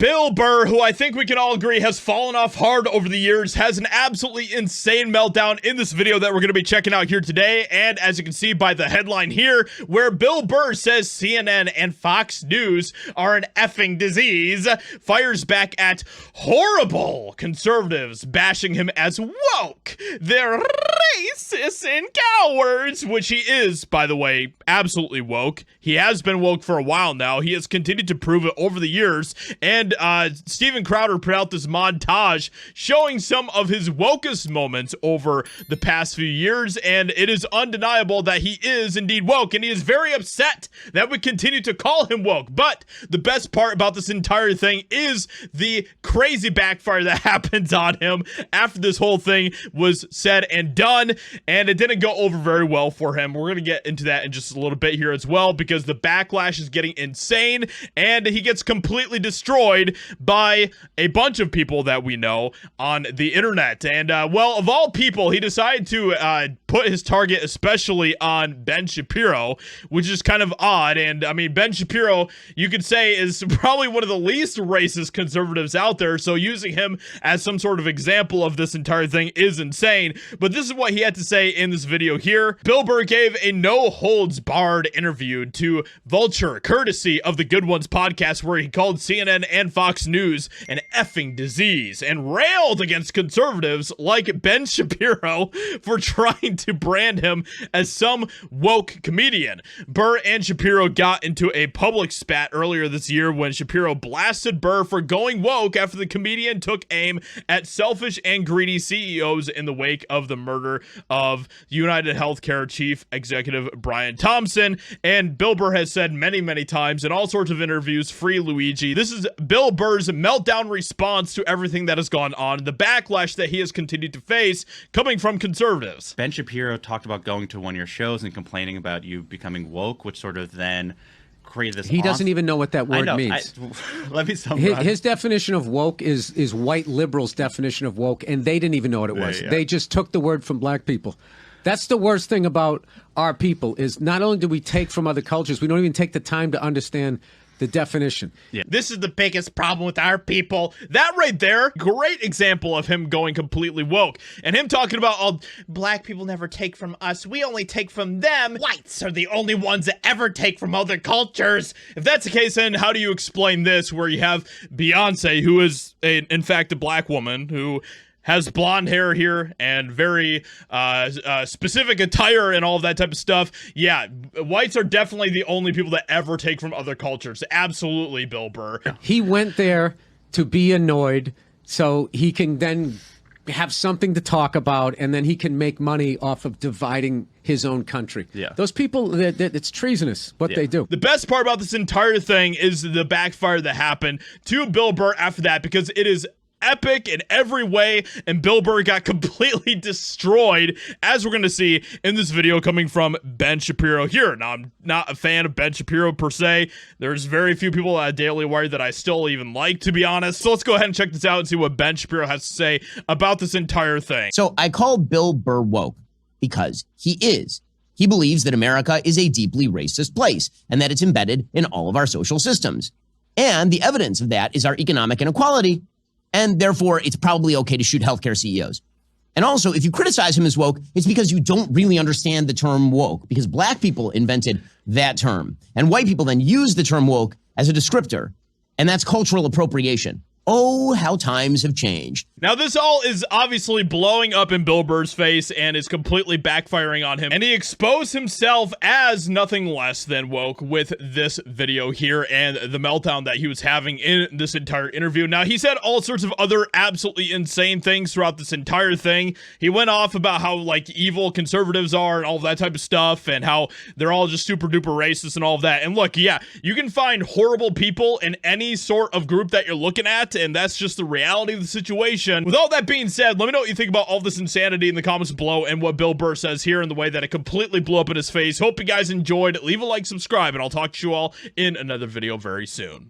Bill Burr, who I think we can all agree has fallen off hard over the years, has an absolutely insane meltdown in this video that we're going to be checking out here today. And as you can see by the headline here, where Bill Burr says CNN and Fox News are an effing disease, fires back at horrible conservatives, bashing him as woke. They're racist and cowards, which he is, by the way, absolutely woke. He has been woke for a while now. He has continued to prove it over the years. And Steven Crowder put out this montage showing some of his wokest moments over the past few years, and it is undeniable that he is indeed woke, and he is very upset that we continue to call him woke. But the best part about this entire thing is the crazy backfire that happens on him after this whole thing was said and done, and it didn't go over very well for him. We're going to get into that in just a little bit here as well, because the backlash is getting insane, and he gets completely destroyed by a bunch of people that we know on the internet. And well, of all people, he decided to put his target especially on Ben Shapiro, which is kind of odd. And I mean, Ben Shapiro, you could say, is probably one of the least racist conservatives out there, so using him as some sort of example of this entire thing is insane. But this is what he had to say in this video here. Bill Burr gave a no-holds-barred interview to Vulture, courtesy of the Good Ones podcast, where he called CNN and Fox News an effing disease and railed against conservatives like Ben Shapiro for trying to brand him as some woke comedian. Burr and Shapiro got into a public spat earlier this year when Shapiro blasted Burr for going woke after the comedian took aim at selfish and greedy CEOs in the wake of the murder of United Healthcare chief executive Brian Thompson. And Bill Burr has said many, many times in all sorts of interviews, "Free Luigi." This is Bill Burr's meltdown response to everything that has gone on, the backlash that he has continued to face coming from conservatives. Ben Shapiro talked about going to one of your shows and complaining about you becoming woke, which sort of then created this. He doesn't even know what that word means. Let me summarize. His definition of woke is white liberals' definition of woke, and they didn't even know what it was. They just took the word from black people. That's the worst thing about our people, is not only do we take from other cultures, we don't even take the time to understand the definition. Yeah. This is the biggest problem with our people. That right there, great example of him going completely woke. And him talking about, oh, black people never take from us. We only take from them. Whites are the only ones that ever take from other cultures. If that's the case, then how do you explain this, where you have Beyonce, who is, in fact, a black woman who has blonde hair here and very specific attire and all of that type of stuff. Yeah, whites are definitely the only people that ever take from other cultures. Absolutely, Bill Burr. He went there to be annoyed so he can then have something to talk about, and then he can make money off of dividing his own country. Yeah. Those people, it's treasonous what they do. The best part about this entire thing is the backfire that happened to Bill Burr after that, because it is epic in every way, and Bill Burr got completely destroyed, as we're going to see in this video coming from Ben Shapiro here. Now, I'm not a fan of Ben Shapiro per se. There's very few people at Daily Wire that I still even like, to be honest. So let's go ahead and check this out and see what Ben Shapiro has to say about this entire thing. So I call Bill Burr woke because he is. He believes that America is a deeply racist place and that it's embedded in all of our social systems. And the evidence of that is our economic inequality. And therefore, it's probably okay to shoot healthcare CEOs. And also, if you criticize him as woke, it's because you don't really understand the term woke, because black people invented that term. And white people then use the term woke as a descriptor. And that's cultural appropriation. Oh, how times have changed. Now, this all is obviously blowing up in Bill Burr's face and is completely backfiring on him. And he exposed himself as nothing less than woke with this video here and the meltdown that he was having in this entire interview. Now, he said all sorts of other absolutely insane things throughout this entire thing. He went off about how, like, evil conservatives are and all of that type of stuff, and how they're all just super duper racist and all of that. And look, yeah, you can find horrible people in any sort of group that you're looking at, and that's just the reality of the situation. With all that being said, let me know what you think about all this insanity in the comments below and what Bill Burr says here and the way that it completely blew up in his face. Hope you guys enjoyed. Leave a like, subscribe, and I'll talk to you all in another video very soon.